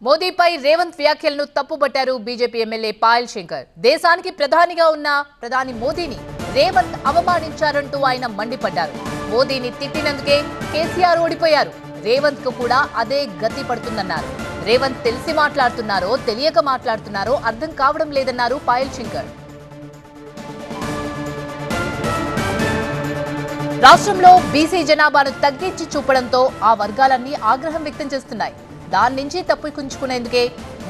మోదీపై రేవంత్ వ్యాఖ్యలను తప్పుబట్టారు బీజేపీ ఎమ్మెల్యే పాయల్ శంకర్. దేశానికి ప్రధానిగా ఉన్న ప్రధాని మోదీని రేవంత్ అవమానించారంటూ ఆయన మండిపడ్డారు. మోదీని తిట్టినందుకే కేసీఆర్ ఓడిపోయారు. రేవంత్ కు కూడా అదే గతి పడుతుందన్నారు. రేవంత్ తెలిసి మాట్లాడుతున్నారో తెలియక మాట్లాడుతున్నారో అర్థం కావడం లేదన్నారు పాయల్ శంకర్. రాష్ట్రంలో బీసీ జనాభాను తగ్గించి చూపడంతో ఆ వర్గాలన్నీ ఆగ్రహం వ్యక్తం చేస్తున్నాయి. దాని నుంచి తప్పిపుచ్చుకునేందుకే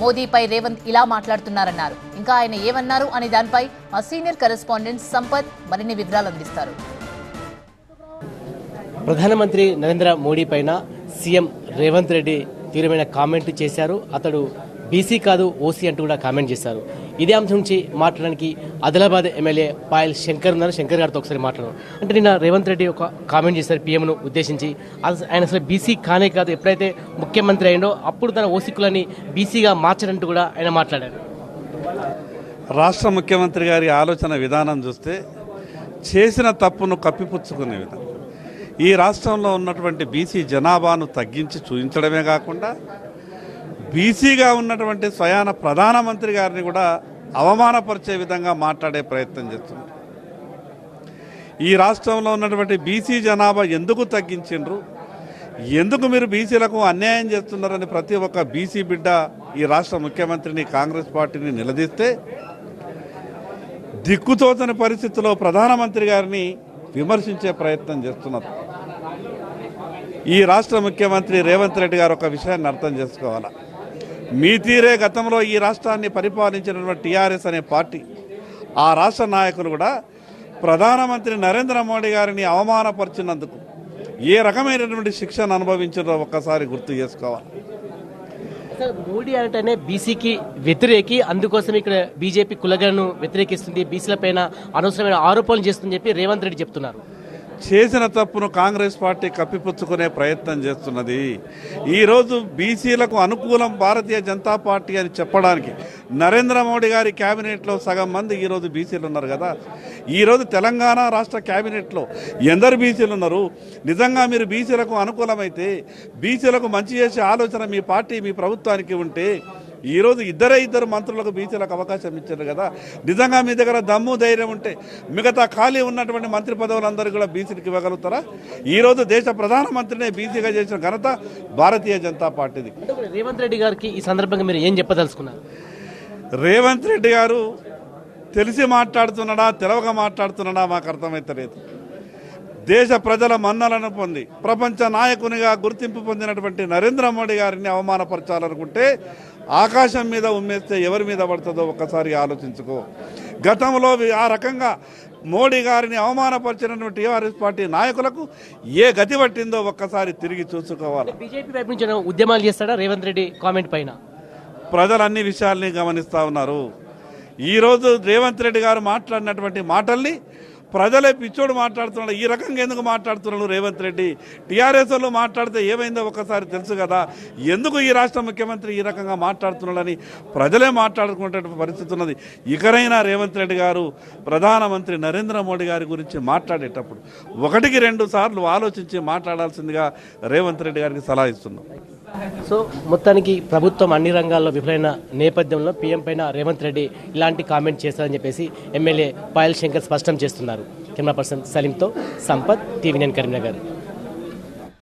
మోదీపై రేవంత్ ఇలా మాట్లాడుతున్నారన్నారు. ఇంకా ఆయన ఏమన్నారు అనే దానిపై మా సీనియర్ కరెస్పాండెంట్ సంపత్ మరిన్ని వివరాలు అందిస్తారు. ప్రధానమంత్రి నరేంద్ర మోడీ పైన సీఎం రేవంత్ రెడ్డి తీవ్రమైన కామెంట్ చేశారు. అతడు బీసీ కాదు ఓసీ అంటూ కూడా కామెంట్ చేశారు. ఇదే అంశం నుంచి మాట్లాడడానికి ఆదిలాబాద్ ఎమ్మెల్యే పాయల్ శంకర్ ఉన్నారు. శంకర్ గారితో ఒకసారి మాట్లాడారు. అంటే నిన్న రేవంత్ రెడ్డి ఒక కామెంట్ చేశారు పీఎంను ఉద్దేశించి. ఆయన అసలు బీసీ కానే కాదు, ఎప్పుడైతే ముఖ్యమంత్రి అయిందో అప్పుడు తన ఓసీ కులాన్ని బీసీగా మార్చారంటూ కూడా ఆయన మాట్లాడారు. రాష్ట్ర ముఖ్యమంత్రి గారి ఆలోచన విధానం చూస్తే చేసిన తప్పును కప్పిపుచ్చుకునే విధానం. ఈ రాష్ట్రంలో ఉన్నటువంటి బీసీ జనాభాను తగ్గించి చూపించడమే కాకుండా బీసీగా ఉన్నటువంటి స్వయాన ప్రధానమంత్రి గారిని కూడా అవమానపరిచే విధంగా మాట్లాడే ప్రయత్నం చేస్తున్నారు. ఈ రాష్ట్రంలో ఉన్నటువంటి బీసీ జనాభా ఎందుకు తగ్గించిండ్రు, ఎందుకు మీరు బీసీలకు అన్యాయం చేస్తున్నారని ప్రతి ఒక్క బీసీ బిడ్డ ఈ రాష్ట్ర ముఖ్యమంత్రిని కాంగ్రెస్ పార్టీని నిలదీస్తే దిక్కుతోచని పరిస్థితుల్లో ప్రధానమంత్రి గారిని విమర్శించే ప్రయత్నం చేస్తున్నారు. ఈ రాష్ట్ర ముఖ్యమంత్రి రేవంత్ రెడ్డి గారు ఒక విషయాన్ని అర్థం చేసుకోవాలా. మీ తీరే గతంలో ఈ రాష్ట్రాన్ని పరిపాలించినటువంటి టీఆర్ఎస్ అనే పార్టీ, ఆ రాష్ట్ర నాయకులు కూడా ప్రధానమంత్రి నరేంద్ర మోడీ గారిని అవమానపరిచినందుకు ఏ రకమైనటువంటి శిక్షను అనుభవించారో ఒక్కసారి గుర్తు చేసుకోవాలి. మోడీ అంటేనే బీసీకి వ్యతిరేకి, అందుకోసం ఇక్కడ బీజేపీ కులగలను వ్యతిరేకిస్తుంది, బీసీల పైన అనవసరమైన ఆరోపణలు చేస్తుందని చెప్పి రేవంత్ రెడ్డి చెప్తున్నారు. చేసిన తప్పును కాంగ్రెస్ పార్టీ కప్పిపుచ్చుకునే ప్రయత్నం చేస్తున్నది. ఈరోజు బీసీలకు అనుకూలం భారతీయ జనతా పార్టీ అని చెప్పడానికి నరేంద్ర మోడీ గారి క్యాబినెట్లో సగం మంది ఈరోజు బీసీలు ఉన్నారు కదా. ఈరోజు తెలంగాణ రాష్ట్ర క్యాబినెట్లో ఎందరు బీసీలు ఉన్నారు? నిజంగా మీరు బీసీలకు అనుకూలమైతే, బీసీలకు మంచి చేసే ఆలోచన మీ పార్టీ మీ ప్రభుత్వానికి ఉంటే ఈరోజు ఇద్దరు మంత్రులకు బీసీలకు అవకాశం ఇచ్చారు కదా. నిజంగా మీ దగ్గర దమ్ము ధైర్యం ఉంటే మిగతా ఖాళీ ఉన్నటువంటి మంత్రి పదవులందరూ కూడా బీసీలకు ఇవ్వగలుగుతారా? ఈరోజు దేశ ప్రధానమంత్రినే బీసీగా చేసిన ఘనత భారతీయ జనతా పార్టీది. రేవంత్ రెడ్డి గారికి ఈ సందర్భంగా మీరు ఏం చెప్పదలుచుకున్నారు? రేవంత్ రెడ్డి గారు తెలిసి మాట్లాడుతున్నాడా తెలవక మాట్లాడుతున్నాడా మాకు అర్థమైతలేదు. దేశ ప్రజల మన్నలను పొంది ప్రపంచ నాయకునిగా గుర్తింపు పొందినటువంటి నరేంద్ర మోడీ గారిని అవమానపరచాలనుకుంటే ఆకాశం మీద ఉమ్మేస్తే ఎవరి మీద పడుతుందో ఒక్కసారి ఆలోచించుకో. గతంలో ఆ రకంగా మోడీ గారిని అవమానపరిచినటువంటి టీఆర్ఎస్ పార్టీ నాయకులకు ఏ గతి పట్టిందో ఒక్కసారి తిరిగి చూసుకోవాలి. బీజేపీ వైపు నుంచి ఉద్యమాలు చేస్తాడా రేవంత్ రెడ్డి కామెంట్ పైన? ప్రజలు అన్ని విషయాల్ని గమనిస్తూ ఉన్నారు. ఈరోజు రేవంత్ రెడ్డి గారు మాట్లాడినటువంటి మాటల్ని ప్రజలే పిచ్చోడు మాట్లాడుతున్నాడు. ఈ రకంగా ఎందుకు మాట్లాడుతున్నాడు రేవంత్ రెడ్డి? టీఆర్ఎస్ వాళ్ళు మాట్లాడితే ఏమైందో ఒకసారి తెలుసు కదా. ఎందుకు ఈ రాష్ట్ర ముఖ్యమంత్రి ఈ రకంగా మాట్లాడుతున్నాడని ప్రజలే మాట్లాడుకునే పరిస్థితి ఉన్నది. ఇకనైనా రేవంత్ రెడ్డి గారు ప్రధానమంత్రి నరేంద్ర మోడీ గారి గురించి మాట్లాడేటప్పుడు 1-2 సార్లు ఆలోచించి మాట్లాడాల్సిందిగా రేవంత్ రెడ్డి గారికి సలహా ఇస్తున్నాం. సో మొత్తానికి ప్రభుత్వం అన్ని రంగాల్లో విఫలమైన నేపథ్యంలో పీఎం పైన రేవంత్ రెడ్డి ఇలాంటి కామెంట్ చేశారని చెప్పేసి ఎమ్మెల్యే పాయల్ శంకర్ స్పష్టం చేస్తున్నారు. కెమెరా పర్సన్ సలీంతో సంపత్, టీవీ9 కరీంనగర్.